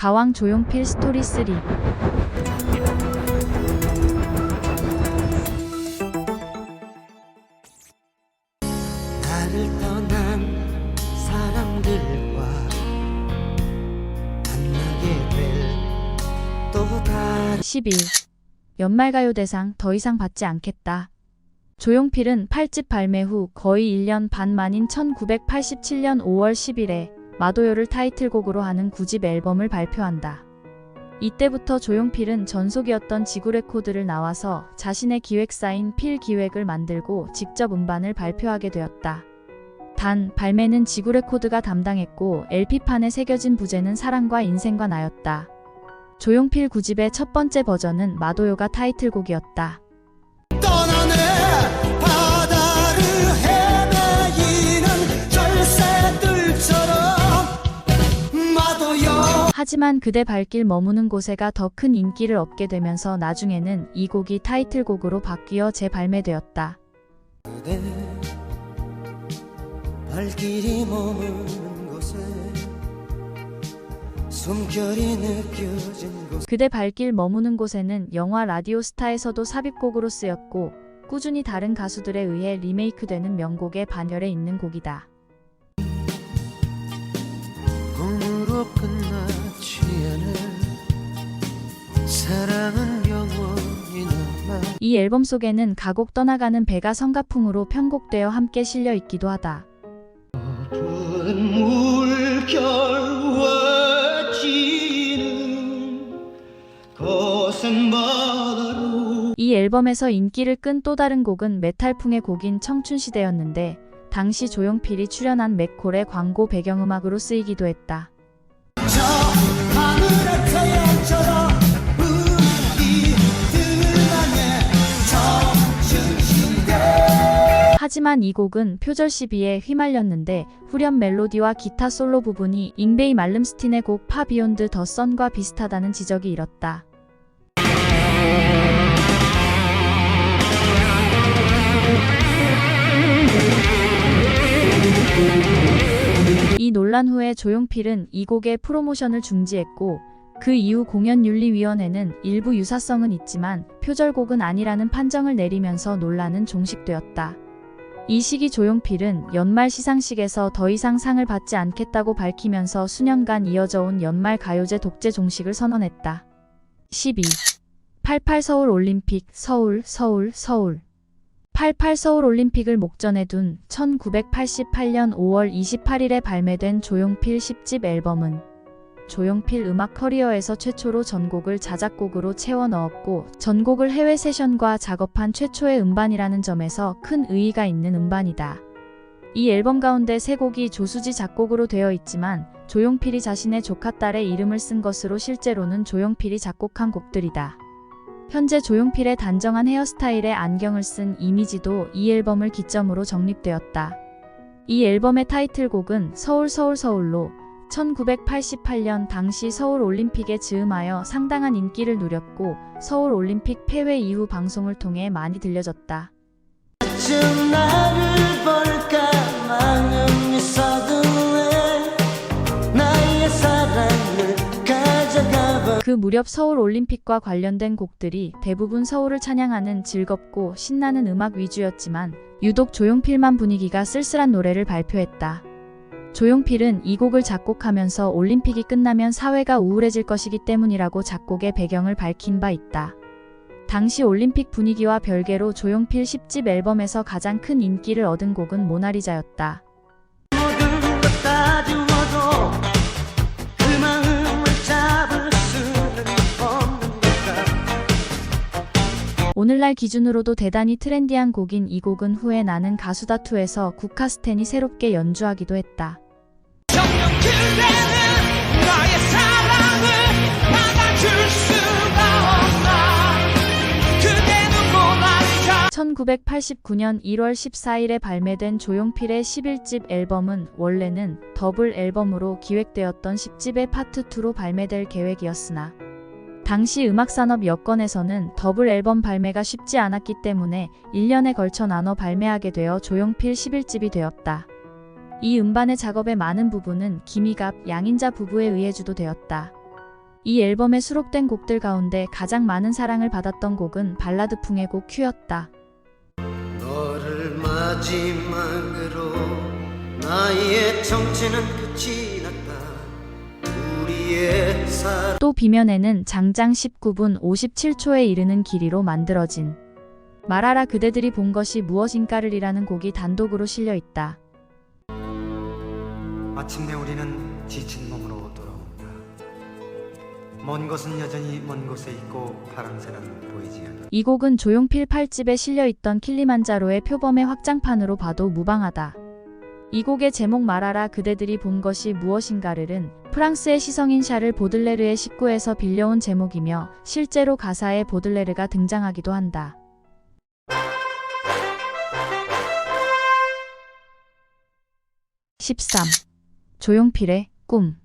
가왕 조용필 스토리 3. 나를 떠난 사람들과 만나게 될 또 다른 11. 연말가요대상 더 이상 받지 않겠다. 조용필은 8집 발매 후 거의 1년 반 만인 1987년 5월 10일에 마도요를 타이틀곡으로 하는 9집 앨범을 발표한다. 이때부터 조용필은 전속이었던 지구레코드를 나와서 자신의 기획사인 필 기획을 만들고 직접 음반을 발표하게 되었다. 단, 발매는 지구레코드가 담당했고 LP판에 새겨진 부제는 사랑과 인생과 나였다. 조용필 9집의 첫 번째 버전은 마도요가 타이틀곡이었다. 떠나네 바다를 헤매이는 절새들처럼 마도요. 하지만 그대 발길 머무는 곳에가 더 큰 인기를 얻게 되면서 나중에는 이 곡이 타이틀곡으로 바뀌어 재발매되었다. 그대 발길이 머무는 곳에 숨결이 느껴진 곳. 그대 발길 머무는 곳에는 영화 라디오스타에서도 삽입곡으로 쓰였고 꾸준히 다른 가수들에 의해 리메이크되는 명곡의 반열에 있는 곡이다. 꿈으로 끝나지 않을 사랑은 영원히 남아. 이 앨범 속에는 가곡 떠나가는 배가 성가풍으로 편곡되어 함께 실려 있기도 하다. 어두운 물결과 지는 거센 바다로. 이 앨범에서 인기를 끈 또 다른 곡은 메탈풍의 곡인 청춘시대였는데 당시 조용필이 출연한 맥콜의 광고 배경음악으로 쓰이기도 했다. 저 하늘의 태양처럼 우리들만의 청춘시대. 하지만 이 곡은 표절 시비에 휘말렸는데 후렴 멜로디와 기타 솔로 부분이 잉베이 말름스틴의 곡 파 비욘드 더 선과 비슷하다는 지적이 일었다. 이 논란 후에 조용필은 이 곡의 프로모션을 중지했고 그 이후 공연윤리위원회는 일부 유사성은 있지만 표절곡은 아니라는 판정을 내리면서 논란은 종식되었다. 이 시기 조용필은 연말 시상식에서 더 이상 상을 받지 않겠다고 밝히면서 수년간 이어져 온 연말 가요제 독재 종식을 선언했다. 12. 88 서울 올림픽 서울 88 서울 올림픽을 목전에 둔 1988년 5월 28일에 발매된 조용필 10집 앨범은 조용필 음악 커리어에서 최초로 전곡을 자작곡으로 채워 넣었고 전곡을 해외 세션과 작업한 최초의 음반이라는 점에서 큰 의의가 있는 음반이다. 이 앨범 가운데 세 곡이 조수지 작곡으로 되어 있지만 조용필이 자신의 조카딸의 이름을 쓴 것으로 실제로는 조용필이 작곡한 곡들이다. 현재 조용필의 단정한 헤어스타일에 안경을 쓴 이미지도 이 앨범을 기점으로 정립되었다. 이 앨범의 타이틀곡은 서울로 1988년 당시 서울 올림픽에 즈음하여 상당한 인기를 누렸고 서울 올림픽 폐회 이후 방송을 통해 많이 들려졌다. 좀 나를 볼까 마음이 서둘래 나의 사랑을 가져가봐. 그 무렵 서울 올림픽과 관련된 곡들이 대부분 서울을 찬양하는 즐겁고 신나는 음악 위주였지만 유독 조용필만 분위기가 쓸쓸한 노래를 발표했다. 조용필은 이 곡을 작곡하면서 올림픽이 끝나면 사회가 우울해질 것이기 때문이라고 작곡의 배경을 밝힌 바 있다. 당시 올림픽 분위기와 별개로 조용필 10집 앨범에서 가장 큰 인기를 얻은 곡은 모나리자였다. 모든 것 다 지워도 그 마음을 잡을 수는 없는 걸까. 오늘날 기준으로도 대단히 트렌디한 곡인 이 곡은 후에 나는 가수다2에서 국카스텐이 새롭게 연주하기도 했다. 정녕 그대는 나의 사랑을 받아줄 수가 없나. 그대는 모나리자. 1989년 1월 14일에 발매된 조용필의 11집 앨범은 원래는 더블 앨범으로 기획되었던 10집의 파트 2로 발매될 계획이었으나 당시 음악산업 여건에서는 더블 앨범 발매가 쉽지 않았기 때문에 1년에 걸쳐 나눠 발매하게 되어 조용필 11집이 되었다. 이 음반의 작업의 많은 부분은 김희갑, 양인자 부부에 의해 주도되었다. 이 앨범에 수록된 곡들 가운데 가장 많은 사랑을 받았던 곡은 발라드풍의 곡 큐였다. 너를 마지막으로 나의 정체는 끝이 났다. 우리의 사랑 또 B면에는 장장 19분 57초에 이르는 길이로 만들어진 말하라 그대들이 본 것이 무엇인가를 이라는 곡이 단독으로 실려 있다. 마침내 우리는 지친 몸으로 돌아온다. 먼 것은 여전히 먼 곳에 있고 파랑새는 보이지 않는다. 이 곡은 조용필 8집에 실려 있던 킬리만자로의 표범의 확장판으로 봐도 무방하다. 이 곡의 제목 말하라 그대들이 본 것이 무엇인가를은 프랑스의 시성인 샤를 보들레르의 식구에서 빌려온 제목이며 실제로 가사에 보들레르가 등장하기도 한다. 13. 조용필의 꿈.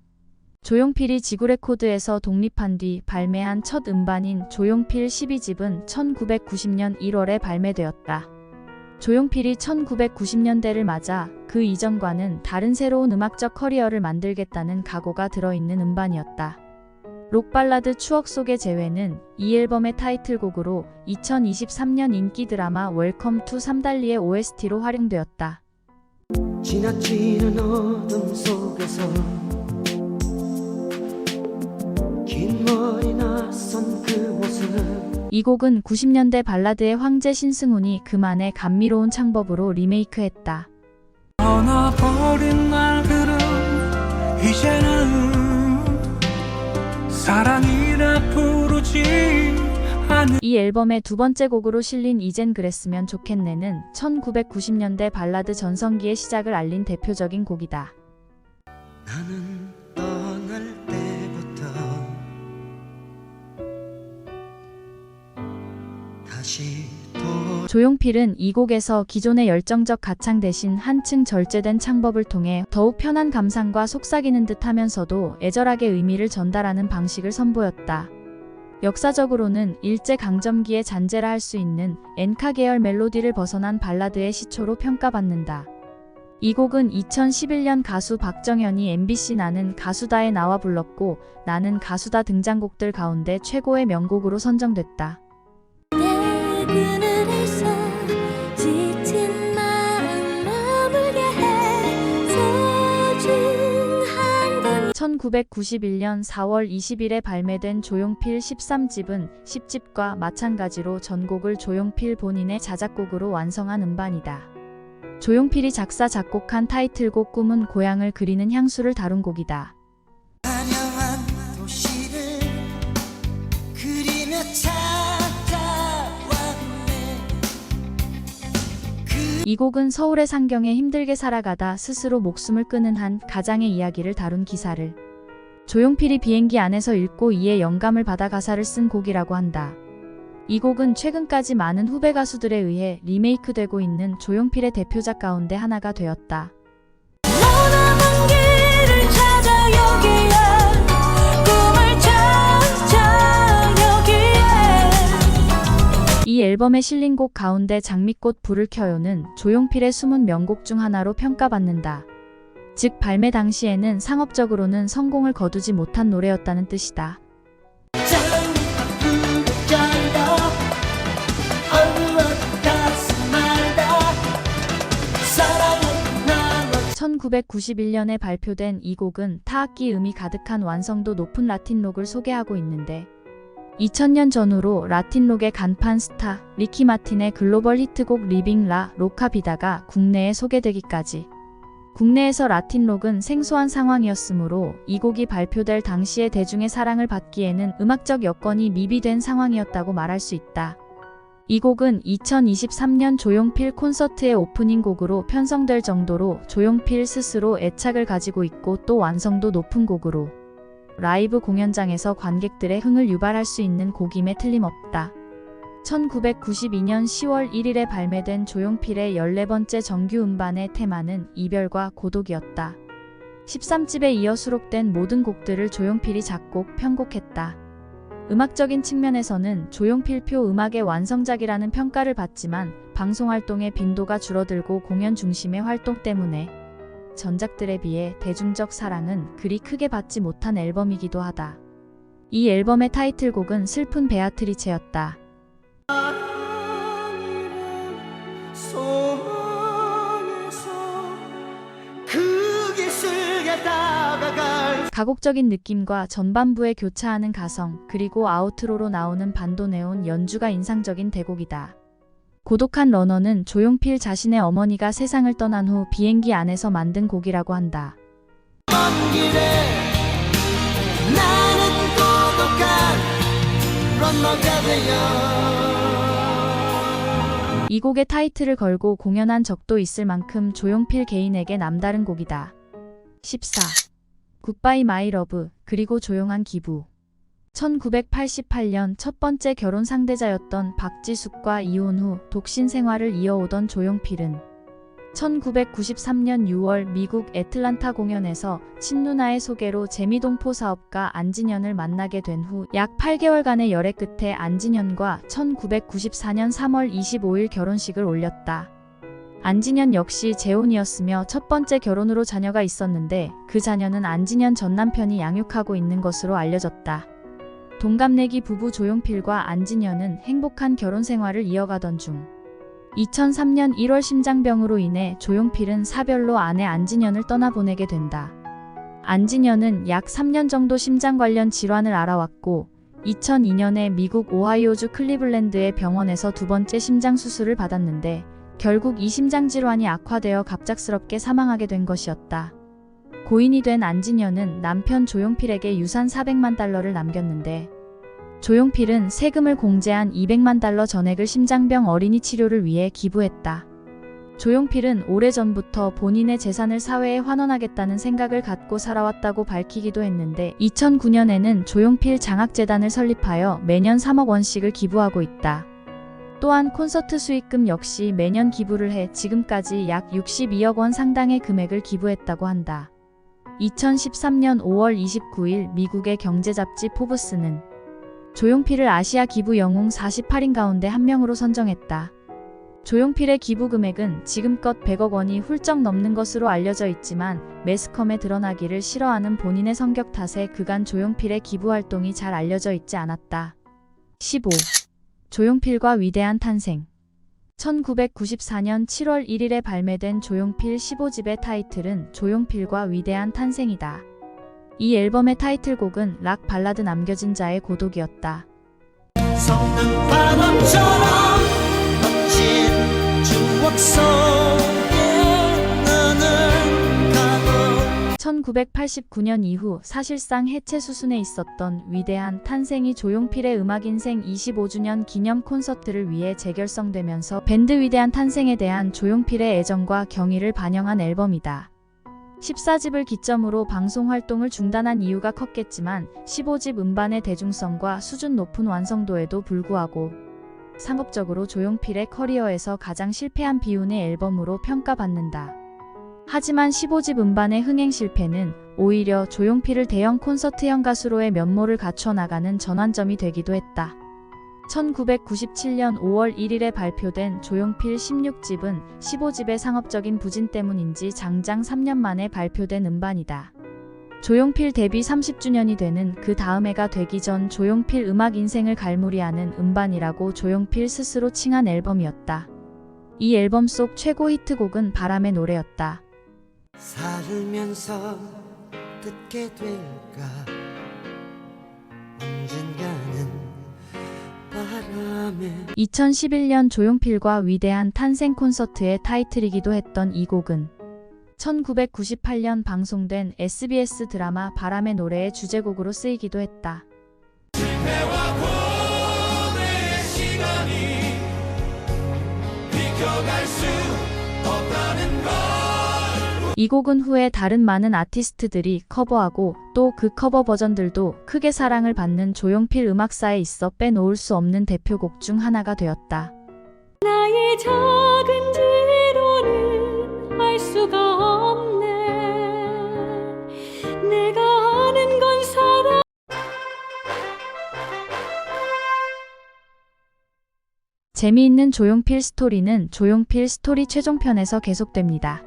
조용필이 지구레코드에서 독립한 뒤 발매한 첫 음반인 조용필 12집은 1990년 1월에 발매되었다. 조용필이 1990년대를 맞아 그 이전과는 다른 새로운 음악적 커리어를 만들겠다는 각오가 들어있는 음반이었다. 록발라드 추억 속의 재회는 이 앨범의 타이틀곡으로 2023년 인기 드라마 웰컴 투 삼달리의 OST로 활용되었다. 지나치는 어둠 속에서 긴 머리 낯선 그 모습 이 곡은 90년대 발라드의 황제 신승훈이 그만의 감미로운 창법으로 리메이크했다. 떠나버린 날들은 이제는 사랑이라 부르지 않는 이 앨범의 두 번째 곡으로 실린 이젠 그랬으면 좋겠네는 1990년대 발라드 전성기의 시작을 알린 대표적인 곡이다. 나는 떠날 때부터 다시 조용필은 이 곡에서 기존의 열정적 가창 대신 한층 절제된 창법을 통해 더욱 편한 감상과 속삭이는 듯 하면서도 애절하게 의미를 전달하는 방식을 선보였다. 역사적으로는 일제강점기의 잔재라 할 수 있는 엔카 계열 멜로디를 벗어난 발라드의 시초로 평가받는다. 이 곡은 2011년 가수 박정현이 MBC 나는 가수다에 나와 불렀고 나는 가수다 등장곡들 가운데 최고의 명곡으로 선정됐다. 1991년 4월 20일에 발매된 조용필 13집은 10집과 마찬가지로 전곡을 조용필 본인의 자작곡으로 완성한 음반이다. 조용필이 작사 작곡한 타이틀곡 꿈은 고향을 그리는 향수를 다룬 곡이다. 화려한 도시를 그리며 찾아왔네. 이 곡은 서울의 상경에 힘들게 살아가다 스스로 목숨을 끊은 한 가장의 이야기를 다룬 기사를 조용필이 비행기 안에서 읽고 이에 영감을 받아 가사를 쓴 곡이라고 한다. 이 곡은 최근까지 많은 후배 가수들에 의해 리메이크되고 있는 조용필의 대표작 가운데 하나가 되었다. 머나먼 길을 찾아 여기에 꿈을 찾아 여기에 이 앨범에 실린 곡 가운데 장미꽃 불을 켜요는 조용필의 숨은 명곡 중 하나로 평가받는다. 즉 발매 당시에는 상업적으로는 성공을 거두지 못한 노래였다는 뜻이다. 1991년에 발표된 이 곡은 타악기 음이 가득한 완성도 높은 라틴록을 소개하고 있는데 2000년 전후로 라틴록의 간판 스타 리키 마틴의 글로벌 히트곡 리빙 라 로카 비다가 국내에 소개되기까지 국내에서 라틴록은 생소한 상황이었으므로 이 곡이 발표될 당시에 대중의 사랑을 받기에는 음악적 여건이 미비된 상황이었다고 말할 수 있다. 이 곡은 2023년 조용필 콘서트의 오프닝 곡으로 편성될 정도로 조용필 스스로 애착을 가지고 있고 또 완성도 높은 곡으로 라이브 공연장에서 관객들의 흥을 유발할 수 있는 곡임에 틀림없다. 1992년 10월 1일에 발매된 조용필의 14번째 정규 음반의 테마는 이별과 고독이었다. 13집에 이어 수록된 모든 곡들을 조용필이 작곡, 편곡했다. 음악적인 측면에서는 조용필표 음악의 완성작이라는 평가를 받지만 방송활동의 빈도가 줄어들고 공연 중심의 활동 때문에 전작들에 비해 대중적 사랑은 그리 크게 받지 못한 앨범이기도 하다. 이 앨범의 타이틀곡은 슬픈 베아트리체였다. 가곡적인 느낌과 전반부에 교차하는 가성, 그리고 아우트로로 나오는 반도네온 연주가 인상적인 대곡이다. 고독한 러너는 조용필 자신의 어머니가 세상을 떠난 후 비행기 안에서 만든 곡이라고 한다. 먼 길에 나는 고독한 런너가 되어 이 곡의 타이틀을 걸고 공연한 적도 있을 만큼 조용필 개인에게 남다른 곡이다. 14. 굿바이 마이 러브, 그리고 조용한 기부. 1988년 첫 번째 결혼 상대자였던 박지숙과 이혼 후 독신 생활을 이어오던 조용필은 1993년 6월 미국 애틀란타 공연에서 친누나의 소개로 재미동포 사업가 안진현을 만나게 된 후 약 8개월간의 열애 끝에 안진현과 1994년 3월 25일 결혼식을 올렸다. 안진현 역시 재혼이었으며 첫 번째 결혼으로 자녀가 있었는데 그 자녀는 안진현 전 남편이 양육하고 있는 것으로 알려졌다. 동갑내기 부부 조용필과 안진현은 행복한 결혼 생활을 이어가던 중 2003년 1월 심장병으로 인해 조용필은 사별로 아내 안진현을 떠나보내게 된다. 안진현은 약 3년 정도 심장 관련 질환을 앓아왔고 2002년에 미국 오하이오주 클리블랜드의 병원에서 두 번째 심장 수술을 받았는데 결국 이 심장 질환이 악화되어 갑작스럽게 사망하게 된 것이었다. 고인이 된 안진현은 남편 조용필에게 유산 400만 달러를 남겼는데 조용필은 세금을 공제한 200만 달러 전액을 심장병 어린이 치료를 위해 기부했다. 조용필은 오래전부터 본인의 재산을 사회에 환원하겠다는 생각을 갖고 살아왔다고 밝히기도 했는데 2009년에는 조용필 장학재단을 설립하여 매년 3억 원씩을 기부하고 있다. 또한 콘서트 수익금 역시 매년 기부를 해 지금까지 약 62억 원 상당의 금액을 기부했다고 한다. 2013년 5월 29일 미국의 경제잡지 포브스는 조용필을 아시아 기부 영웅 48인 가운데 한 명으로 선정했다. 조용필의 기부 금액은 지금껏 100억 원이 훌쩍 넘는 것으로 알려져 있지만 매스컴에 드러나기를 싫어하는 본인의 성격 탓에 그간 조용필의 기부 활동이 잘 알려져 있지 않았다. 15. 조용필과 위대한 탄생. 1994년 7월 1일에 발매된 조용필 15집의 타이틀은 조용필과 위대한 탄생이다. 이 앨범의 타이틀곡은 락 발라드 남겨진 자의 고독이었다. 섞는 바람처럼 멋진 추억 속에 나는 가고 1989년 이후 사실상 해체 수순에 있었던 위대한 탄생이 조용필의 음악인생 25주년 기념 콘서트를 위해 재결성되면서 밴드 위대한 탄생에 대한 조용필의 애정과 경의를 반영한 앨범이다. 14집을 기점으로 방송 활동을 중단한 이유가 컸겠지만 15집 음반의 대중성과 수준 높은 완성도에도 불구하고 상업적으로 조용필의 커리어에서 가장 실패한 비운의 앨범으로 평가받는다. 하지만 15집 음반의 흥행 실패는 오히려 조용필을 대형 콘서트형 가수로의 면모를 갖춰 나가는 전환점이 되기도 했다. 1997년 5월 1일에 발표된 조용필 16집은 15집의 상업적인 부진 때문인지 장장 3년 만에 발표된 음반이다. 조용필 데뷔 30주년이 되는 그 다음 해가 되기 전 조용필 음악 인생을 갈무리하는 음반이라고 조용필 스스로 칭한 앨범이었다. 이 앨범 속 최고 히트곡은 바람의 노래였다. 살면서 듣게 될까 언젠가는 바람에 2011년 조용필과 위대한 탄생 콘서트의 타이틀이기도 했던 이 곡은 1998년 방송된 SBS 드라마 바람의 노래의 주제곡으로 쓰이기도 했다. 이 곡은 후에 다른 많은 아티스트들이 커버하고 또 그 커버 버전들도 크게 사랑을 받는 조용필 음악사에 있어 빼놓을 수 없는 대표곡 중 하나가 되었다. 나의 작은 지로는 알 수가 없네. 내가 아는 건 사랑. 재미있는 조용필 스토리는 조용필 스토리 최종편에서 계속됩니다.